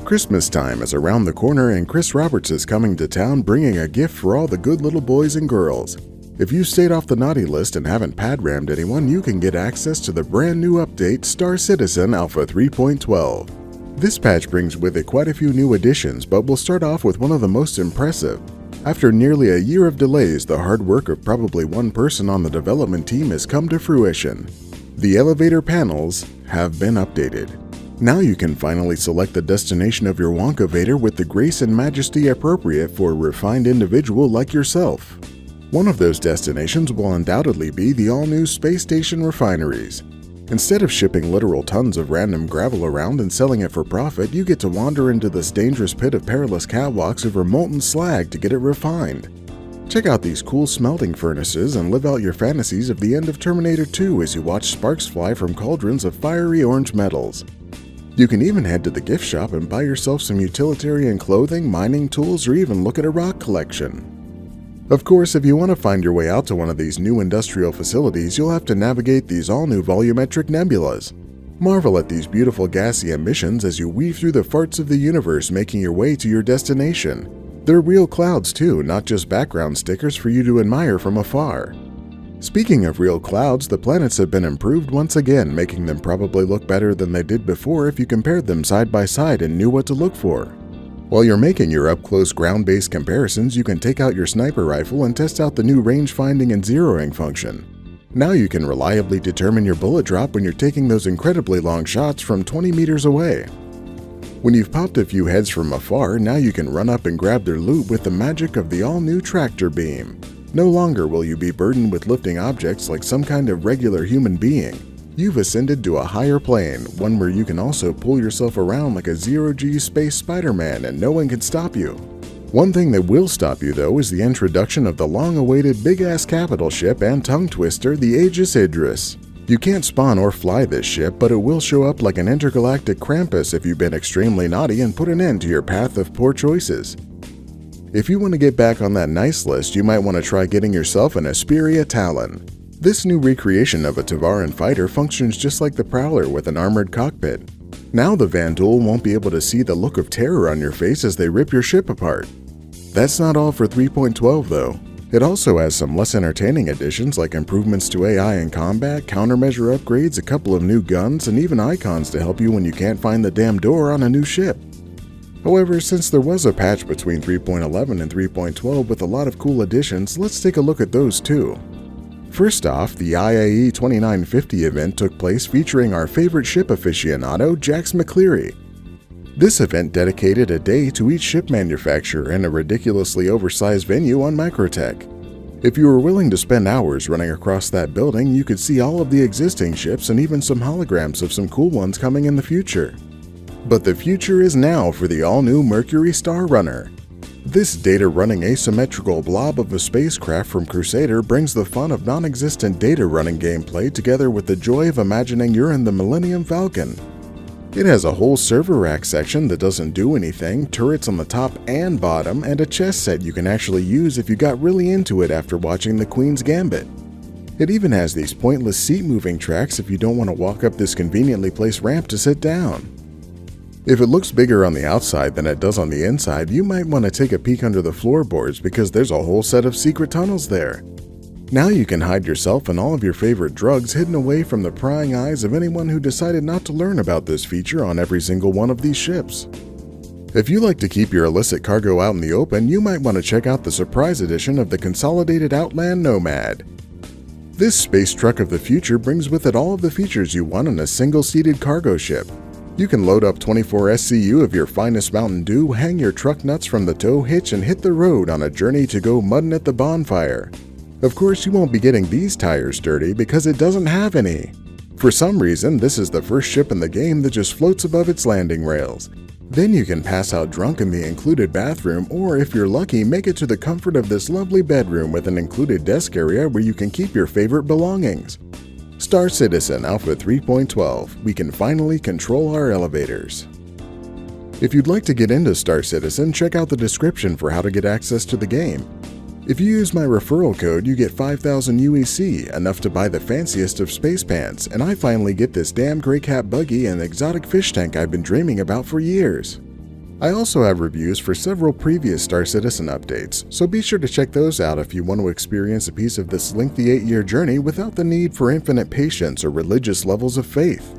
Christmas time is around the corner and Chris Roberts is coming to town bringing a gift for all the good little boys and girls. If you stayed off the naughty list and haven't pad-rammed anyone, you can get access to the brand new update Star Citizen Alpha 3.12. This patch brings with it quite a few new additions, but we'll start off with one of the most impressive. After nearly a year of delays, the hard work of probably one person on the development team has come to fruition. The elevator panels have been updated. Now you can finally select the destination of your Wonkavator with the grace and majesty appropriate for a refined individual like yourself. One of those destinations will undoubtedly be the all-new Space Station Refineries. Instead of shipping literal tons of random gravel around and selling it for profit, you get to wander into this dangerous pit of perilous catwalks over molten slag to get it refined. Check out these cool smelting furnaces and live out your fantasies of the end of Terminator 2 as you watch sparks fly from cauldrons of fiery orange metals. You can even head to the gift shop and buy yourself some utilitarian clothing, mining tools, or even look at a rock collection. Of course, if you want to find your way out to one of these new industrial facilities, you'll have to navigate these all-new volumetric nebulas. Marvel at these beautiful gassy emissions as you weave through the farts of the universe, making your way to your destination. They're real clouds too, not just background stickers for you to admire from afar. Speaking of real clouds, the planets have been improved once again, making them probably look better than they did before if you compared them side by side and knew what to look for. While you're making your up-close ground-based comparisons, you can take out your sniper rifle and test out the new range finding and zeroing function. Now you can reliably determine your bullet drop when you're taking those incredibly long shots from 20 meters away. When you've popped a few heads from afar, now you can run up and grab their loot with the magic of the all-new tractor beam. No longer will you be burdened with lifting objects like some kind of regular human being. You've ascended to a higher plane, one where you can also pull yourself around like a zero-G space Spider-Man and no one can stop you. One thing that will stop you though is the introduction of the long-awaited big-ass capital ship and tongue twister, the Aegis Idris. You can't spawn or fly this ship, but it will show up like an intergalactic Krampus if you've been extremely naughty and put an end to your path of poor choices. If you want to get back on that nice list, you might want to try getting yourself an Asperia Talon. This new recreation of a Tavaran fighter functions just like the Prowler with an armored cockpit. Now the Vanduul won't be able to see the look of terror on your face as they rip your ship apart. That's not all for 3.12 though. It also has some less entertaining additions like improvements to AI in combat, countermeasure upgrades, a couple of new guns, and even icons to help you when you can't find the damn door on a new ship. However, since there was a patch between 3.11 and 3.12 with a lot of cool additions, let's take a look at those too. First off, the IAE 2950 event took place featuring our favorite ship aficionado, Jax McCleary. This event dedicated a day to each ship manufacturer in a ridiculously oversized venue on Microtech. If you were willing to spend hours running across that building, you could see all of the existing ships and even some holograms of some cool ones coming in the future. But the future is now for the all-new Mercury Star Runner. This data-running asymmetrical blob of a spacecraft from Crusader brings the fun of non-existent data-running gameplay together with the joy of imagining you're in the Millennium Falcon. It has a whole server rack section that doesn't do anything, turrets on the top and bottom, and a chess set you can actually use if you got really into it after watching The Queen's Gambit. It even has these pointless seat-moving tracks if you don't want to walk up this conveniently placed ramp to sit down. If it looks bigger on the outside than it does on the inside, you might want to take a peek under the floorboards because there's a whole set of secret tunnels there. Now you can hide yourself and all of your favorite drugs hidden away from the prying eyes of anyone who decided not to learn about this feature on every single one of these ships. If you like to keep your illicit cargo out in the open, you might want to check out the surprise edition of the Consolidated Outland Nomad. This space truck of the future brings with it all of the features you want in a single-seated cargo ship. You can load up 24 SCU of your finest Mountain Dew, hang your truck nuts from the tow hitch, and hit the road on a journey to go mudding at the bonfire. Of course, you won't be getting these tires dirty because it doesn't have any. For some reason, this is the first ship in the game that just floats above its landing rails. Then you can pass out drunk in the included bathroom, or if you're lucky, make it to the comfort of this lovely bedroom with an included desk area where you can keep your favorite belongings. Star Citizen Alpha 3.12, we can finally control our elevators. If you'd like to get into Star Citizen, check out the description for how to get access to the game. If you use my referral code, you get 5,000 UEC, enough to buy the fanciest of space pants, and I finally get this damn gray cat buggy and exotic fish tank I've been dreaming about for years. I also have reviews for several previous Star Citizen updates, so be sure to check those out if you want to experience a piece of this lengthy 8-year journey without the need for infinite patience or religious levels of faith.